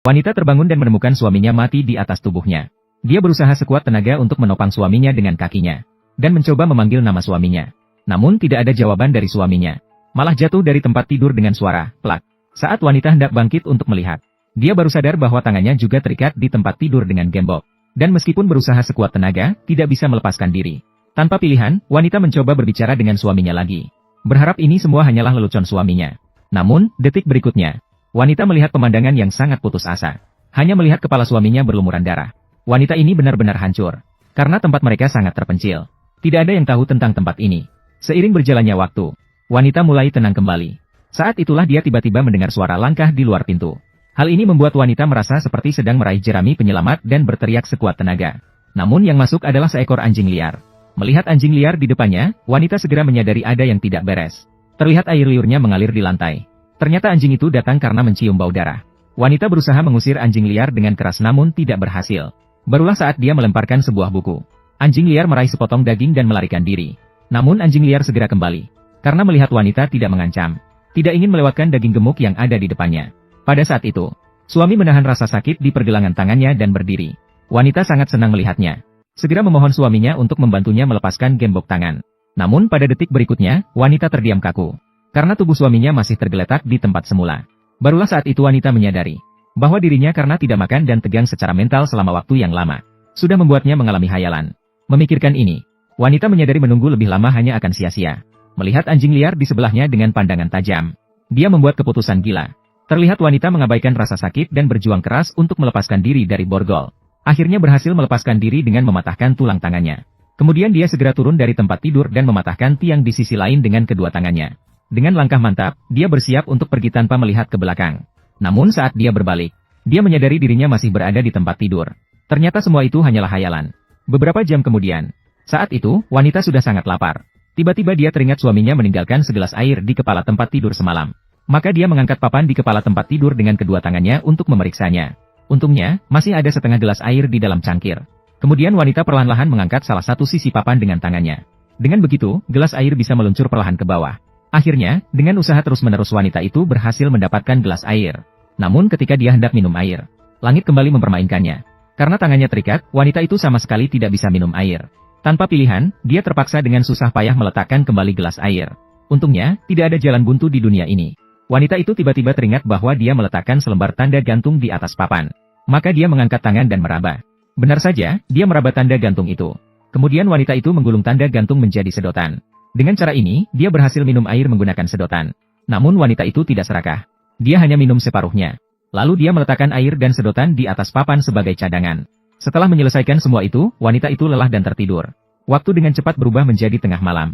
Wanita terbangun dan menemukan suaminya mati di atas tubuhnya. Dia berusaha sekuat tenaga untuk menopang suaminya dengan kakinya, dan mencoba memanggil nama suaminya. Namun tidak ada jawaban dari suaminya. Malah jatuh dari tempat tidur dengan suara plak. Saat wanita hendak bangkit untuk melihat, dia baru sadar bahwa tangannya juga terikat di tempat tidur dengan gembok. Dan meskipun berusaha sekuat tenaga, tidak bisa melepaskan diri. Tanpa pilihan, wanita mencoba berbicara dengan suaminya lagi. Berharap ini semua hanyalah lelucon suaminya. Namun, detik berikutnya, wanita melihat pemandangan yang sangat putus asa. Hanya melihat kepala suaminya berlumuran darah. Wanita ini benar-benar hancur. Karena tempat mereka sangat terpencil. Tidak ada yang tahu tentang tempat ini. Seiring berjalannya waktu, wanita mulai tenang kembali. Saat itulah dia tiba-tiba mendengar suara langkah di luar pintu. Hal ini membuat wanita merasa seperti sedang meraih jerami penyelamat dan berteriak sekuat tenaga. Namun yang masuk adalah seekor anjing liar. Melihat anjing liar di depannya, wanita segera menyadari ada yang tidak beres. Terlihat air liurnya mengalir di lantai. Ternyata anjing itu datang karena mencium bau darah. Wanita berusaha mengusir anjing liar dengan keras namun tidak berhasil. Barulah saat dia melemparkan sebuah buku. Anjing liar meraih sepotong daging dan melarikan diri. Namun anjing liar segera kembali. Karena melihat wanita tidak mengancam. Tidak ingin melewatkan daging gemuk yang ada di depannya. Pada saat itu, suami menahan rasa sakit di pergelangan tangannya dan berdiri. Wanita sangat senang melihatnya. Segera memohon suaminya untuk membantunya melepaskan gembok tangan. Namun pada detik berikutnya, wanita terdiam kaku. Karena tubuh suaminya masih tergeletak di tempat semula. Barulah saat itu wanita menyadari bahwa dirinya karena tidak makan dan tegang secara mental selama waktu yang lama, sudah membuatnya mengalami hayalan. Memikirkan ini, wanita menyadari menunggu lebih lama hanya akan sia-sia. Melihat anjing liar di sebelahnya dengan pandangan tajam, dia membuat keputusan gila. Terlihat wanita mengabaikan rasa sakit dan berjuang keras untuk melepaskan diri dari borgol. Akhirnya berhasil melepaskan diri dengan mematahkan tulang tangannya. Kemudian dia segera turun dari tempat tidur dan mematahkan tiang di sisi lain dengan kedua tangannya. Dengan langkah mantap, dia bersiap untuk pergi tanpa melihat ke belakang. Namun saat dia berbalik, dia menyadari dirinya masih berada di tempat tidur. Ternyata semua itu hanyalah hayalan. Beberapa jam kemudian, saat itu, wanita sudah sangat lapar. Tiba-tiba dia teringat suaminya meninggalkan segelas air di kepala tempat tidur semalam. Maka dia mengangkat papan di kepala tempat tidur dengan kedua tangannya untuk memeriksanya. Untungnya, masih ada setengah gelas air di dalam cangkir. Kemudian wanita perlahan-lahan mengangkat salah satu sisi papan dengan tangannya. Dengan begitu, gelas air bisa meluncur perlahan ke bawah. Akhirnya, dengan usaha terus-menerus wanita itu berhasil mendapatkan gelas air. Namun ketika dia hendak minum air, langit kembali mempermainkannya. Karena tangannya terikat, wanita itu sama sekali tidak bisa minum air. Tanpa pilihan, dia terpaksa dengan susah payah meletakkan kembali gelas air. Untungnya, tidak ada jalan buntu di dunia ini. Wanita itu tiba-tiba teringat bahwa dia meletakkan selembar tanda gantung di atas papan. Maka dia mengangkat tangan dan meraba. Benar saja, dia meraba tanda gantung itu. Kemudian wanita itu menggulung tanda gantung menjadi sedotan. Dengan cara ini, dia berhasil minum air menggunakan sedotan. Namun wanita itu tidak serakah. Dia hanya minum separuhnya. Lalu dia meletakkan air dan sedotan di atas papan sebagai cadangan. Setelah menyelesaikan semua itu, wanita itu lelah dan tertidur. Waktu dengan cepat berubah menjadi tengah malam.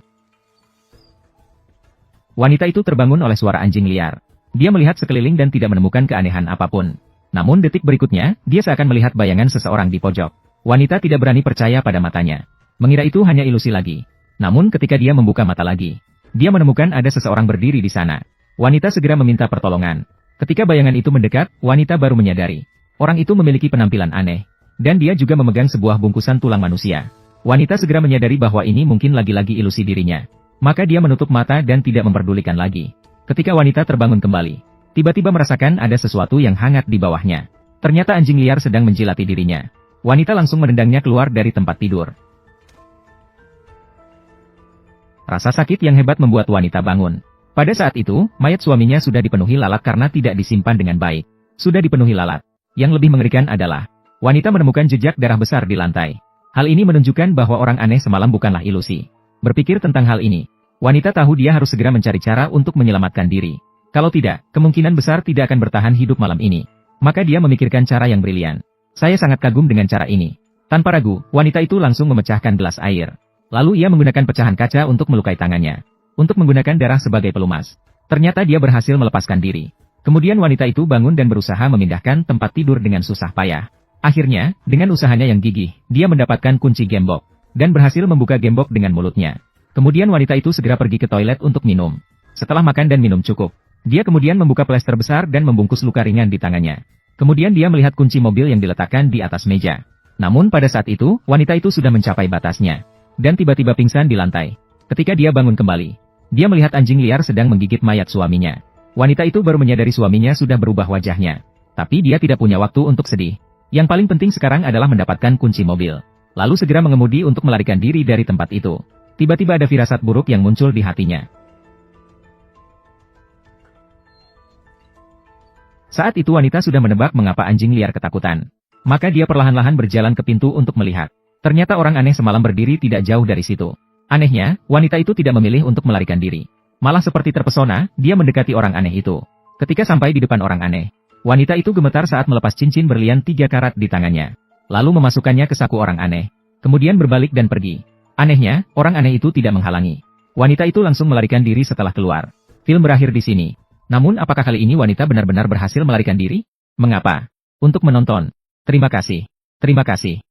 Wanita itu terbangun oleh suara anjing liar. Dia melihat sekeliling dan tidak menemukan keanehan apapun. Namun detik berikutnya, dia seakan melihat bayangan seseorang di pojok. Wanita tidak berani percaya pada matanya. Mengira itu hanya ilusi lagi. Namun ketika dia membuka mata lagi, dia menemukan ada seseorang berdiri di sana. Wanita segera meminta pertolongan. Ketika bayangan itu mendekat, wanita baru menyadari. Orang itu memiliki penampilan aneh. Dan dia juga memegang sebuah bungkusan tulang manusia. Wanita segera menyadari bahwa ini mungkin lagi-lagi ilusi dirinya. Maka dia menutup mata dan tidak memperdulikan lagi. Ketika wanita terbangun kembali, tiba-tiba merasakan ada sesuatu yang hangat di bawahnya. Ternyata anjing liar sedang menjilati dirinya. Wanita langsung menendangnya keluar dari tempat tidur. Rasa sakit yang hebat membuat wanita bangun. Pada saat itu, mayat suaminya sudah dipenuhi lalat karena tidak disimpan dengan baik. Sudah dipenuhi lalat. Yang lebih mengerikan adalah, wanita menemukan jejak darah besar di lantai. Hal ini menunjukkan bahwa orang aneh semalam bukanlah ilusi. Berpikir tentang hal ini, wanita tahu dia harus segera mencari cara untuk menyelamatkan diri. Kalau tidak, kemungkinan besar tidak akan bertahan hidup malam ini. Maka dia memikirkan cara yang brilian. Saya sangat kagum dengan cara ini. Tanpa ragu, wanita itu langsung memecahkan gelas air. Lalu ia menggunakan pecahan kaca untuk melukai tangannya. Untuk menggunakan darah sebagai pelumas. Ternyata dia berhasil melepaskan diri. Kemudian wanita itu bangun dan berusaha memindahkan tempat tidur dengan susah payah. Akhirnya, dengan usahanya yang gigih, dia mendapatkan kunci gembok. Dan berhasil membuka gembok dengan mulutnya. Kemudian wanita itu segera pergi ke toilet untuk minum. Setelah makan dan minum cukup, dia kemudian membuka plester besar dan membungkus luka ringan di tangannya. Kemudian dia melihat kunci mobil yang diletakkan di atas meja. Namun pada saat itu, wanita itu sudah mencapai batasnya. Dan tiba-tiba pingsan di lantai. Ketika dia bangun kembali, dia melihat anjing liar sedang menggigit mayat suaminya. Wanita itu baru menyadari suaminya sudah berubah wajahnya. Tapi dia tidak punya waktu untuk sedih. Yang paling penting sekarang adalah mendapatkan kunci mobil. Lalu segera mengemudi untuk melarikan diri dari tempat itu. Tiba-tiba ada firasat buruk yang muncul di hatinya. Saat itu wanita sudah menebak mengapa anjing liar ketakutan. Maka dia perlahan-lahan berjalan ke pintu untuk melihat. Ternyata orang aneh semalam berdiri tidak jauh dari situ. Anehnya, wanita itu tidak memilih untuk melarikan diri. Malah seperti terpesona, dia mendekati orang aneh itu. Ketika sampai di depan orang aneh, wanita itu gemetar saat melepas cincin berlian 3 karat di tangannya. Lalu memasukkannya ke saku orang aneh. Kemudian berbalik dan pergi. Anehnya, orang aneh itu tidak menghalangi. Wanita itu langsung melarikan diri setelah keluar. Film berakhir di sini. Namun apakah kali ini wanita benar-benar berhasil melarikan diri? Mengapa? Untuk menonton. Terima kasih. Terima kasih.